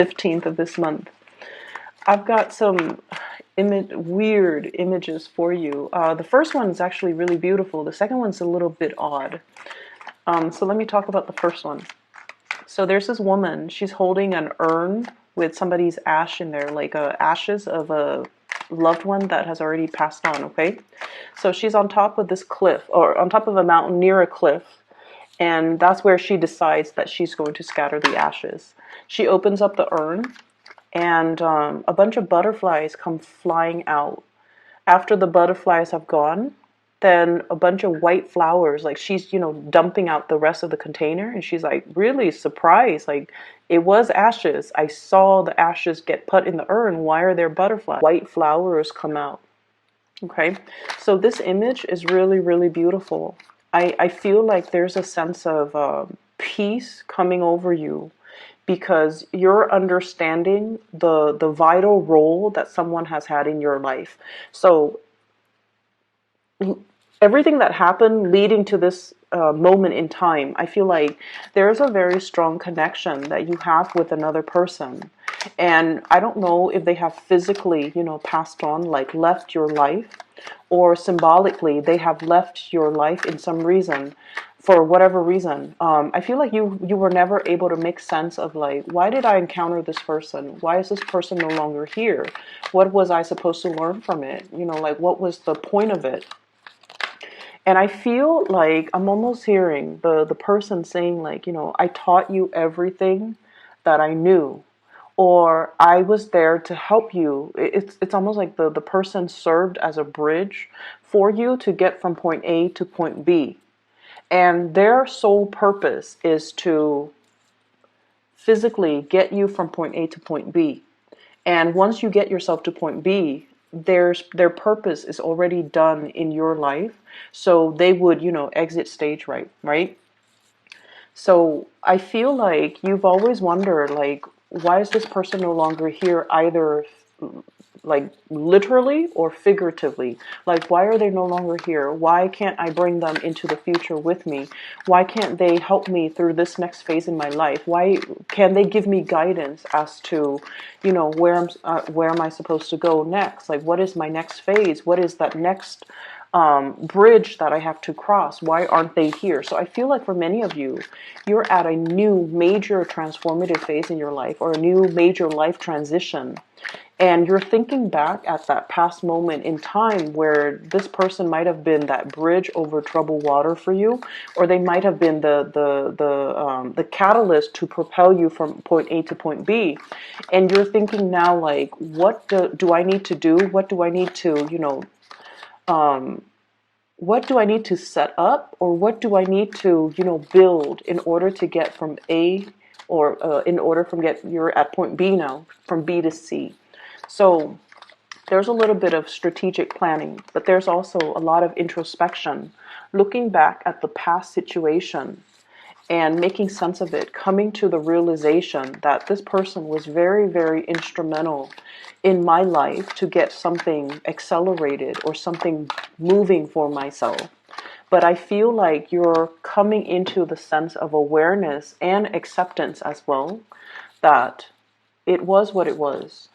15th of this month. I've got some weird images for you. The first one is actually really beautiful. The second one's a little bit odd. So let me talk about the first one. So there's this woman. She's holding an urn with somebody's ash in there, like ashes of a loved one that has already passed on, okay? So she's on top of this cliff, or on top of a mountain near a cliff, and that's where she decides that she's going to scatter the ashes. She opens up the urn, and a bunch of butterflies come flying out. After the butterflies have gone, then a bunch of white flowers, like she's, dumping out the rest of the container, and she's like really surprised, like it was ashes. I saw the ashes get put in the urn. Why are there butterflies? White flowers come out. Okay, so this image is really, really beautiful. I feel like there's a sense of peace coming over you because you're understanding the vital role that someone has had in your life. So everything that happened leading to this moment in time, I feel like there's a very strong connection that you have with another person. And I don't know if they have physically, passed on, like left your life, or symbolically they have left your life in some reason, for whatever reason. I feel like you were never able to make sense of like, why did I encounter this person? Why is this person no longer here? What was I supposed to learn from it? Like what was the point of it? And I feel like I'm almost hearing the person saying like, I taught you everything that I knew, or I was there to help you. It's almost like the person served as a bridge for you to get from point A to point B. And their sole purpose is to physically get you from point A to point B. And once you get yourself to point B, their purpose is already done in your life. So they would, exit stage right? So I feel like you've always wondered, like, why is this person no longer here, either like literally or figuratively? Like, why are they no longer here? Why can't I bring them into the future with me? Why can't they help me through this next phase in my life? Why can they give me guidance as to, where am I supposed to go next? Like, what is my next phase? What is that next bridge that I have to cross? Why aren't they here? So I feel like for many of you, you're at a new major transformative phase in your life, or a new major life transition. And you're thinking back at that past moment in time where this person might have been that bridge over troubled water for you, or they might have been the catalyst to propel you from point A to point B. And you're thinking now, like, what do I need to do? What do I need to, what do I need to set up, or what do I need to, build in order to get from A, or in order from you're at point B now, from B to C. So there's a little bit of strategic planning, but there's also a lot of introspection, looking back at the past situation and making sense of it, coming to the realization that this person was very, very instrumental in my life to get something accelerated or something moving for myself. But I feel like you're coming into the sense of awareness and acceptance as well, that it was what it was.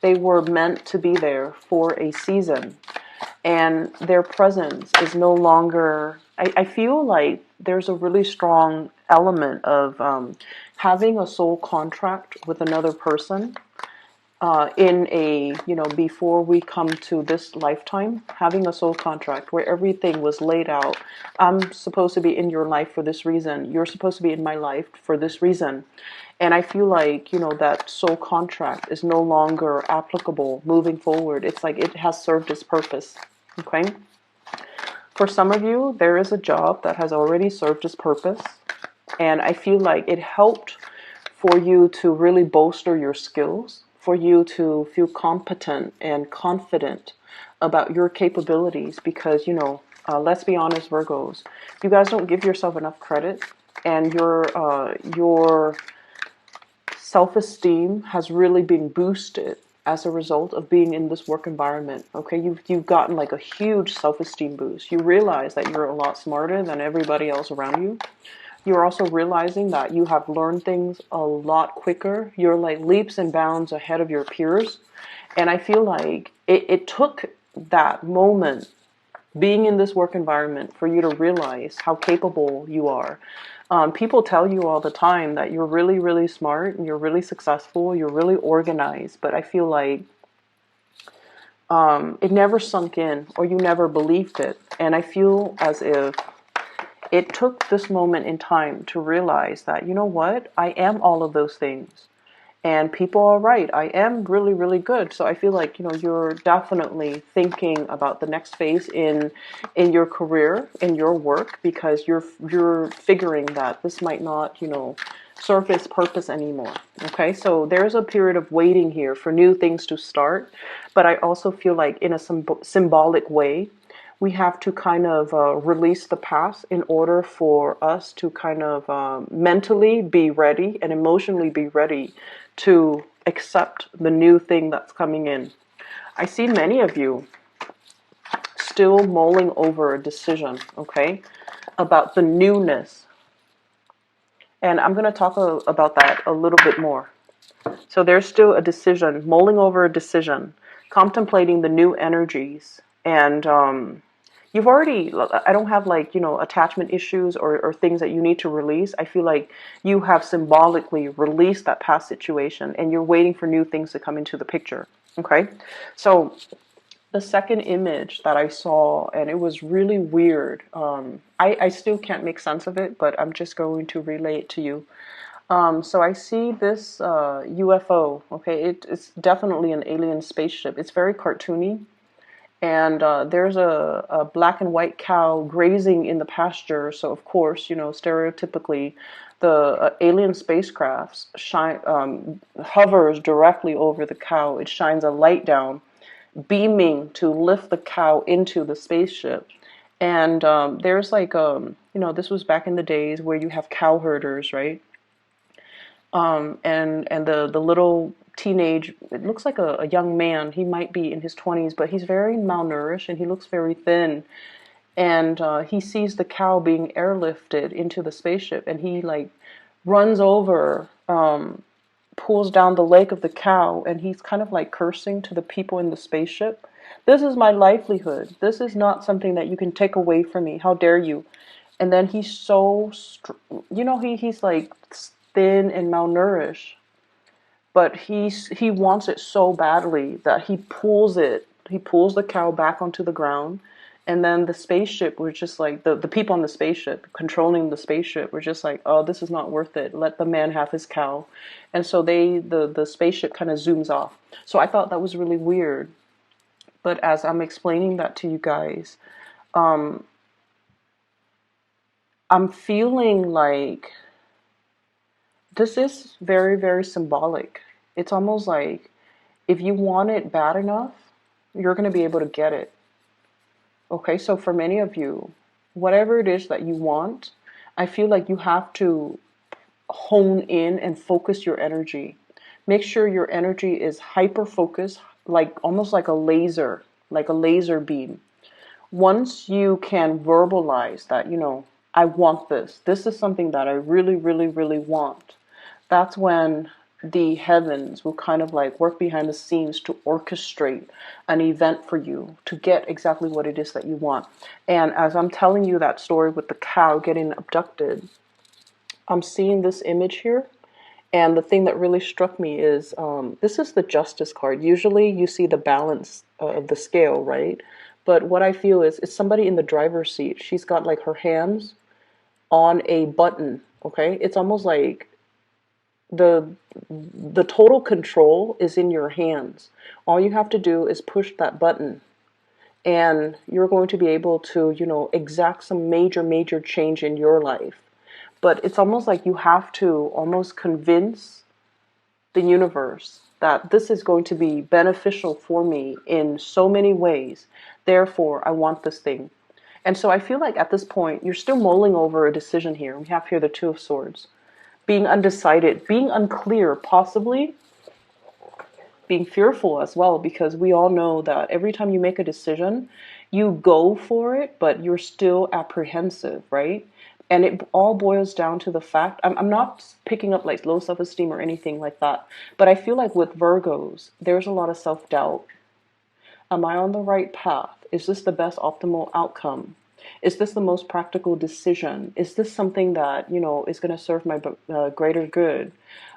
They were meant to be there for a season, and their presence is no longer, I feel like there's a really strong element of having a soul contract with another person in a, before we come to this lifetime, having a soul contract where everything was laid out. I'm supposed to be in your life for this reason. You're supposed to be in my life for this reason. And I feel like, that soul contract is no longer applicable moving forward. It's like it has served its purpose. Okay? For some of you, there is a job that has already served its purpose. And I feel like it helped for you to really bolster your skills, for you to feel competent and confident about your capabilities, because, let's be honest, Virgos, you guys don't give yourself enough credit, and your self-esteem has really been boosted as a result of being in this work environment. Okay, you've gotten like a huge self-esteem boost. You realize that you're a lot smarter than everybody else around you. You're also realizing that you have learned things a lot quicker. You're like leaps and bounds ahead of your peers. And I feel like it took that moment being in this work environment for you to realize how capable you are. People tell you all the time that you're really, really smart and you're really successful, you're really organized, but I feel like it never sunk in or you never believed it. And I feel as if it took this moment in time to realize that, you know what, I am all of those things. And people are right. I am really, really good. So I feel like, you're definitely thinking about the next phase in your career, in your work, because you're figuring that this might not, serve its purpose anymore. Okay, so there's a period of waiting here for new things to start. But I also feel like in a symbolic way, we have to kind of release the past in order for us to kind of mentally be ready and emotionally be ready to accept the new thing that's coming in. I see many of you still mulling over a decision, okay, about the newness. And I'm going to talk about that a little bit more. So there's still a decision, mulling over a decision, contemplating the new energies. And you've already, I don't have like, attachment issues or things that you need to release. I feel like you have symbolically released that past situation and you're waiting for new things to come into the picture. Okay. So the second image that I saw, and it was really weird. I still can't make sense of it, but I'm just going to relay it to you. So I see this UFO. Okay, it's definitely an alien spaceship. It's very cartoony. And there's a black and white cow grazing in the pasture. So of course, stereotypically, the alien spacecraft hovers directly over the cow. It shines a light down, beaming to lift the cow into the spaceship. And there's like, this was back in the days where you have cow herders, right? And the little teenage, it looks like a young man. He might be in his 20s, but he's very malnourished and he looks very thin. And he sees the cow being airlifted into the spaceship, and he like runs over, pulls down the leg of the cow, and he's kind of like cursing to the people in the spaceship. This is my livelihood. This is not something that you can take away from me. How dare you? And then he's so, he's like thin and malnourished, but he wants it so badly that he pulls the cow back onto the ground. And then the spaceship was just like, the people on the spaceship controlling the spaceship were just like, oh, this is not worth it, let the man have his cow. And so the spaceship kind of zooms off. So I thought that was really weird. But as I'm explaining that to you guys, I'm feeling like this is very, very symbolic. It's almost like if you want it bad enough, you're going to be able to get it. Okay, so for many of you, whatever it is that you want, I feel like you have to hone in and focus your energy. Make sure your energy is hyper focused, like almost like a laser beam. Once you can verbalize that, I want this. This is something that I really, really, really want. That's when the heavens will kind of like work behind the scenes to orchestrate an event for you to get exactly what it is that you want. And as I'm telling you that story with the cow getting abducted, I'm seeing this image here. And the thing that really struck me is this is the Justice card. Usually you see the balance of the scale, right? But what I feel is it's somebody in the driver's seat. She's got like her hands on a button, okay? It's almost like the total control is in your hands. All you have to do is push that button and you're going to be able to, exact some major change in your life. But it's almost like you have to almost convince the universe that this is going to be beneficial for me in so many ways. Therefore, I want this thing. And so I feel like at this point, you're still mulling over a decision here. We have here the Two of Swords. Being undecided, being unclear, possibly being fearful as well, because we all know that every time you make a decision, you go for it, but you're still apprehensive, right? And it all boils down to the fact, I'm not picking up like low self-esteem or anything like that, but I feel like with Virgos, there's a lot of self-doubt. Am I on the right path? Is this the best optimal outcome? Is this the most practical decision? Is this something that, is going to serve my greater good?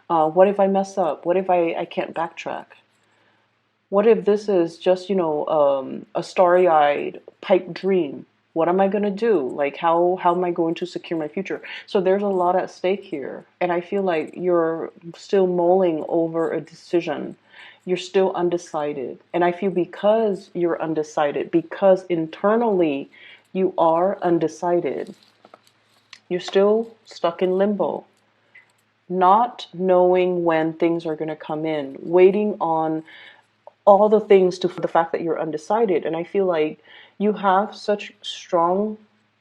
What if I mess up? What if I can't backtrack? What if this is just, a starry-eyed pipe dream? What am I going to do? Like, how am I going to secure my future? So there's a lot at stake here. And I feel like you're still mulling over a decision. You're still undecided. And I feel because you're undecided, because internally you are undecided, you're still stuck in limbo, not knowing when things are going to come in, waiting on all the things to the fact that you're undecided. And I feel like you have such strong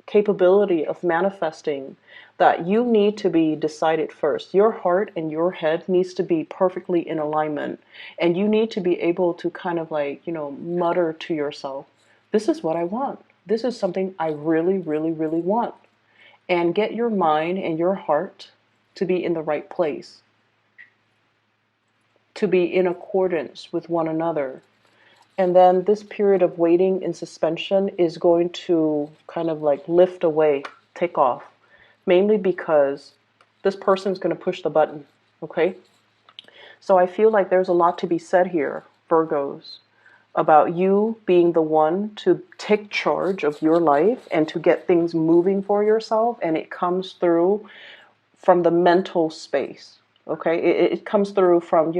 capability of manifesting that you need to be decided first. Your heart and your head needs to be perfectly in alignment. And you need to be able to kind of like, mutter to yourself, this is what I want. This is something I really, really, really want. And get your mind and your heart to be in the right place, to be in accordance with one another. And then this period of waiting in suspension is going to kind of like lift away, take off, mainly because this person's going to push the button, okay? So I feel like there's a lot to be said here, Virgos, about you being the one to take charge of your life and to get things moving for yourself. And it comes through from the mental space. Okay, it comes through from,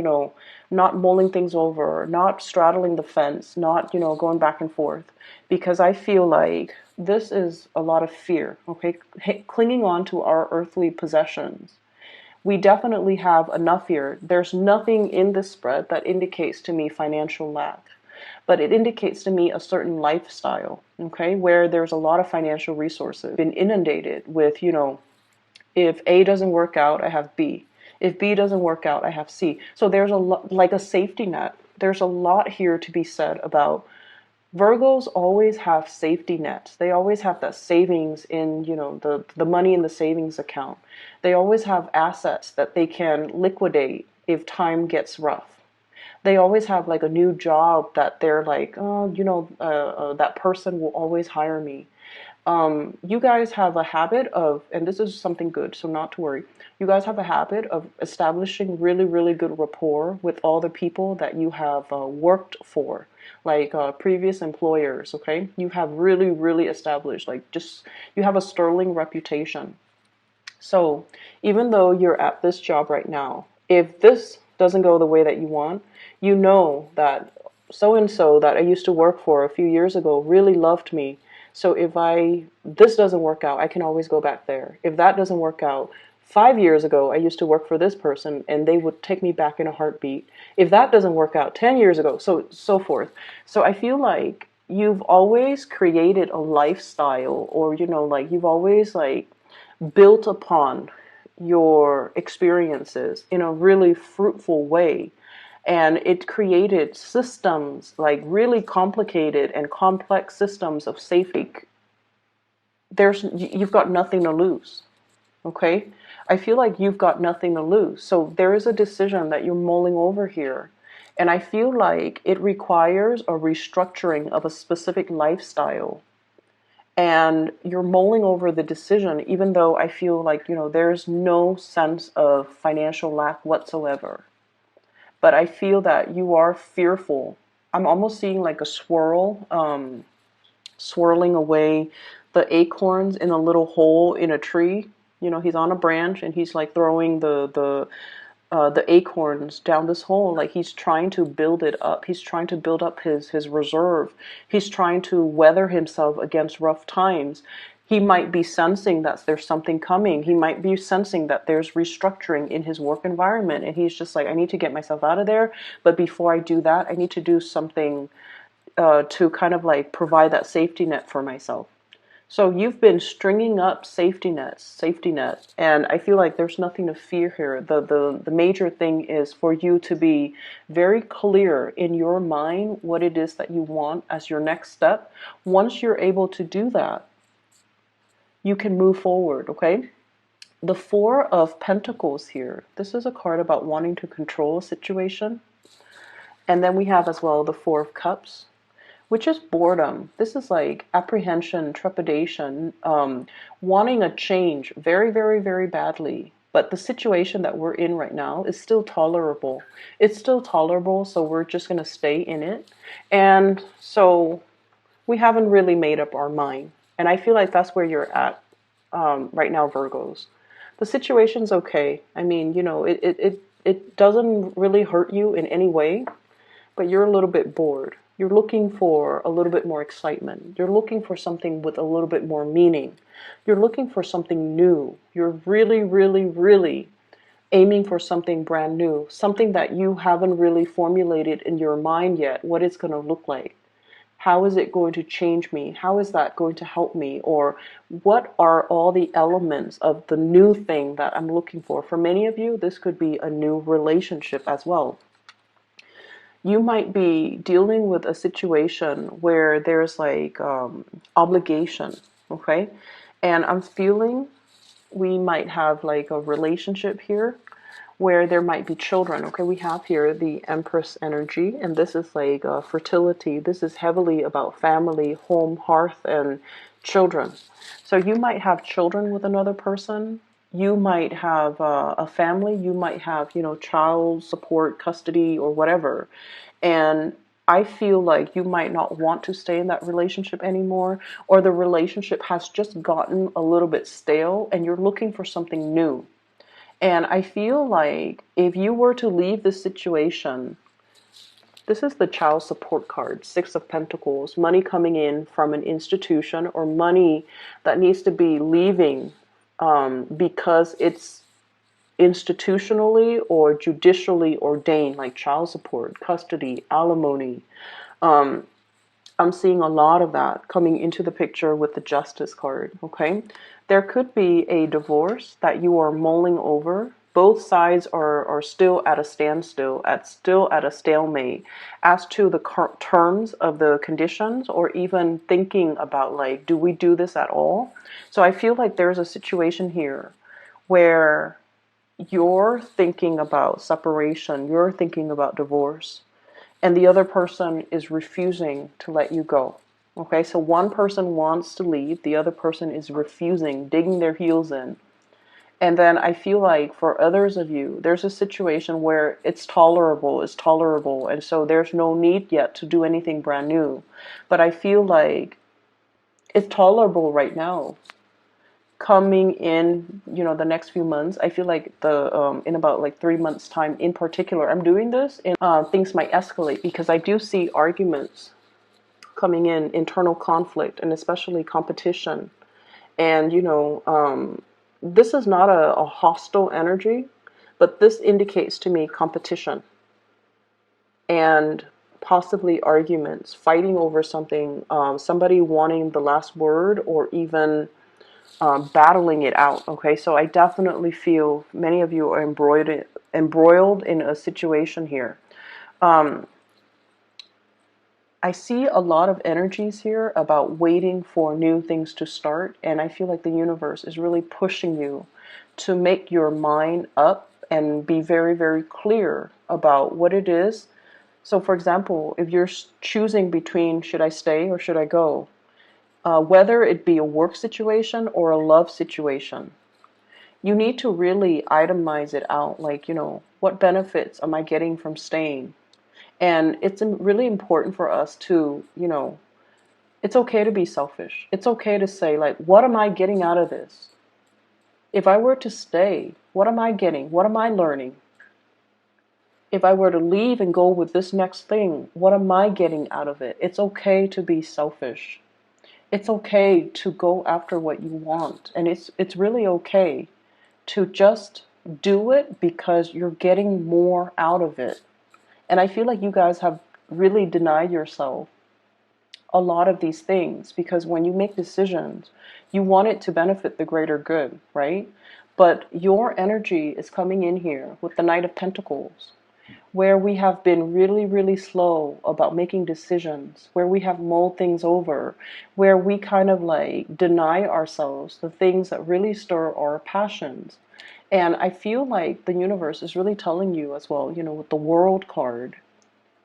not mulling things over, not straddling the fence, not, going back and forth. Because I feel like this is a lot of fear, okay? Clinging on to our earthly possessions. We definitely have enough here. There's nothing in this spread that indicates to me financial lack. But it indicates to me a certain lifestyle, okay, where there's a lot of financial resources, been inundated with, if A doesn't work out, I have B. If B doesn't work out, I have C. So there's like a safety net. There's a lot here to be said about Virgos always have safety nets. They always have that savings in, the money in the savings account. They always have assets that they can liquidate if time gets rough. They always have like a new job that they're like, oh, that person will always hire me. You guys have a habit of, and this is something good, so not to worry. You guys have a habit of establishing really, really good rapport with all the people that you have worked for, like previous employers, okay? You have really, really established, like you have a sterling reputation. So even though you're at this job right now, if this doesn't go the way that you want, you know that so-and-so that I used to work for a few years ago really loved me. So if this doesn't work out, I can always go back there. If that doesn't work out, 5 years ago, I used to work for this person and they would take me back in a heartbeat. If that doesn't work out, 10 years ago, so forth. So I feel like you've always created a lifestyle, or, like you've always like built upon your experiences in a really fruitful way. And it created systems, like really complicated and complex systems of safety. You've got nothing to lose, okay? I feel like you've got nothing to lose. So there is a decision that you're mulling over here. And I feel like it requires a restructuring of a specific lifestyle. And you're mulling over the decision, even though I feel like, there's no sense of financial lack whatsoever. But I feel that you are fearful. I'm almost seeing like a swirl, swirling away the acorns in a little hole in a tree. He's on a branch and he's like throwing the acorns down this hole. Like he's trying to build it up. He's trying to build up his reserve. He's trying to weather himself against rough times. He might be sensing that there's something coming. He might be sensing that there's restructuring in his work environment. And he's just like, I need to get myself out of there. But before I do that, I need to do something to kind of like provide that safety net for myself. So you've been stringing up safety nets, and I feel like there's nothing to fear here. The major thing is for you to be very clear in your mind what it is that you want as your next step. Once you're able to do that, you can move forward, okay? The Four of Pentacles here. This is a card about wanting to control a situation. And then we have as well the Four of Cups, which is boredom. This is like apprehension, trepidation, wanting a change very, very, very badly. But the situation that we're in right now is still tolerable. It's still tolerable, so we're just going to stay in it. And so we haven't really made up our mind. And I feel like that's where you're at right now, Virgos. The situation's okay. I mean, you know, it doesn't really hurt you in any way, but you're a little bit bored. You're looking for a little bit more excitement. You're looking for something with a little bit more meaning. You're looking for something new. You're really, really, really aiming for something brand new, something that you haven't really formulated in your mind yet, what it's going to look like. How is it going to change me? How is that going to help me? Or what are all the elements of the new thing that I'm looking for? For many of you, this could be a new relationship as well. You might be dealing with a situation where there's like obligation, okay? And I'm feeling we might have like a relationship here where there might be children. Okay, we have here the Empress energy, and this is like fertility. This is heavily about family, home, hearth, and children. So you might have children with another person. You might have a family. You might have, you know, child support, custody, or whatever. And I feel like you might not want to stay in that relationship anymore, or the relationship has just gotten a little bit stale and you're looking for something new. And I feel like if you were to leave this situation, this is the child support card, Six of Pentacles, money coming in from an institution or money that needs to be leaving because it's institutionally or judicially ordained, like child support, custody, alimony. I'm seeing a lot of that coming into the picture with the Justice card, okay? There could be a divorce that you are mulling over. Both sides are still at a standstill, still at a stalemate as to the terms of the conditions, or even thinking about like, do we do this at all? So I feel like there's a situation here where you're thinking about separation, you're thinking about divorce, and the other person is refusing to let you go. Okay, so one person wants to leave, the other person is refusing, digging their heels in. And then I feel like for others of you, there's a situation where it's tolerable, and so there's no need yet to do anything brand new. But I feel like it's tolerable right now. Coming in, you know, the next few months, I feel like in about like 3 months time in particular, I'm doing this, and things might escalate because I do see arguments coming in, internal conflict, and especially competition. And you know, this is not a hostile energy, but this indicates to me competition and possibly arguments, fighting over something, somebody wanting the last word, or even battling it out. Okay, so I definitely feel many of you are embroiled in a situation here. I see a lot of energies here about waiting for new things to start, and I feel like the universe is really pushing you to make your mind up and be very, very clear about what it is. So for example, if you're choosing between should I stay or should I go, whether it be a work situation or a love situation, you need to really itemize it out. Like, you know, what benefits am I getting from staying? And it's really important for us to, you know, it's okay to be selfish. It's okay to say, like, what am I getting out of this? If I were to stay, what am I getting? What am I learning? If I were to leave and go with this next thing, what am I getting out of it? It's okay to be selfish. It's okay to go after what you want. And it's really okay to just do it because you're getting more out of it. And I feel like you guys have really denied yourself a lot of these things, because when you make decisions, you want it to benefit the greater good, right? But your energy is coming in here with the Knight of Pentacles. where we have been really, really slow about making decisions, where we have mulled things over, where we kind of like deny ourselves the things that really stir our passions. And I feel like the universe is really telling you as well, with the World card,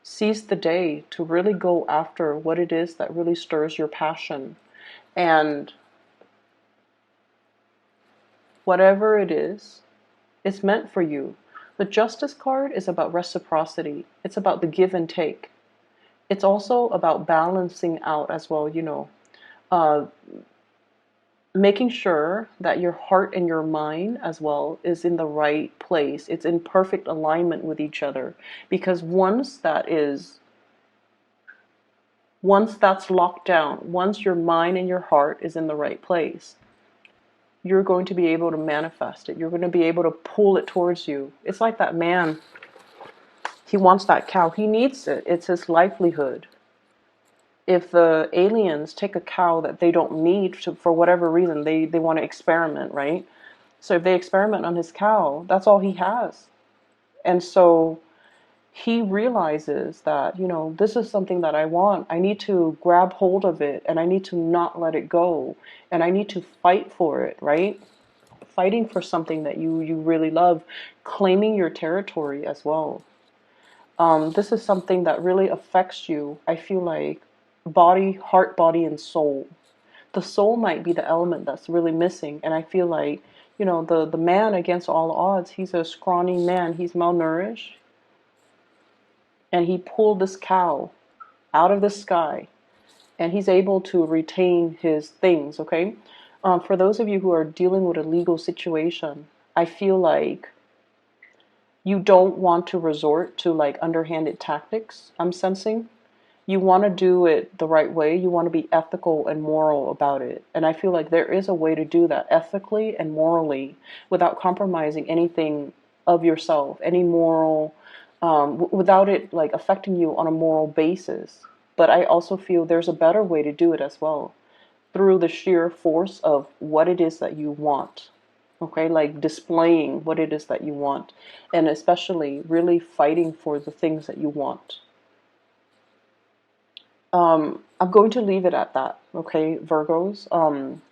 seize the day to really go after what it is that really stirs your passion. And whatever it is, it's meant for you. The Justice card is about reciprocity. It's about the give and take. It's also about balancing out as well, uh, making sure that your heart and your mind as well is in the right place. It's in perfect alignment with each other. Because once that's locked down, once your mind and your heart is in the right place, you're going to be able to manifest it. You're going to be able to pull it towards you. It's like that man. He wants that cow. He needs it. It's his livelihood. If the aliens take a cow that they don't need for whatever reason, they want to experiment, right? So if they experiment on his cow, that's all he has. And so he realizes that, this is something that I want. I need to grab hold of it and I need to not let it go. And I need to fight for it, right? Fighting for something that you really love, claiming your territory as well. This is something that really affects you, I feel like, body, heart, body, and soul. The soul might be the element that's really missing. And I feel like, the man against all odds, he's a scrawny man. He's malnourished. And he pulled this cow out of the sky. And he's able to retain his things, okay? For those of you who are dealing with a legal situation, I feel like you don't want to resort to like underhanded tactics, I'm sensing. You want to do it the right way. You want to be ethical and moral about it. And I feel like there is a way to do that ethically and morally without compromising anything of yourself, any moral, without it like affecting you on a moral basis. But I also feel there's a better way to do it as well, through the sheer force of what it is that you want. Okay, like displaying what it is that you want, and especially really fighting for the things that you want. I'm going to leave it at that, okay, Virgos.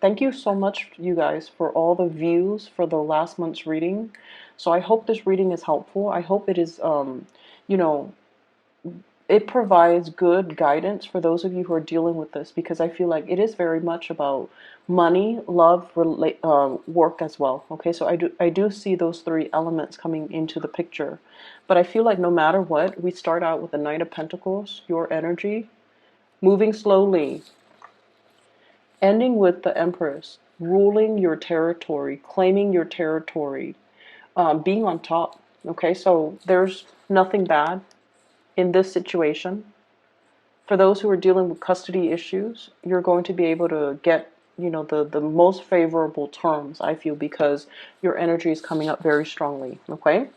Thank you so much, you guys, for all the views for the last month's reading. So I hope this reading is helpful. I hope it is, you know, it provides good guidance for those of you who are dealing with this, because I feel like it is very much about money, love, work as well. Okay, so I do see those three elements coming into the picture, but I feel like no matter what, we start out with the Knight of Pentacles, your energy, moving slowly, ending with the Empress, ruling your territory, claiming your territory, being on top. Okay, so there's nothing bad in this situation. For those who are dealing with custody issues, you're going to be able to get, the most favorable terms, I feel, because your energy is coming up very strongly. Okay?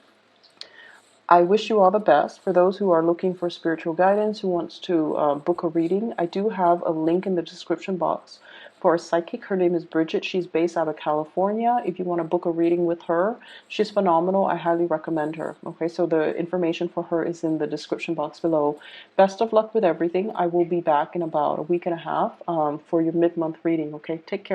I wish you all the best. For those who are looking for spiritual guidance, who wants to book a reading, I do have a link in the description box for a psychic. Her name is Bridget. She's based out of California. If you want to book a reading with her, she's phenomenal. I highly recommend her. Okay, so the information for her is in the description box below. Best of luck with everything. I will be back in about a week and a half for your mid-month reading. Okay, take care.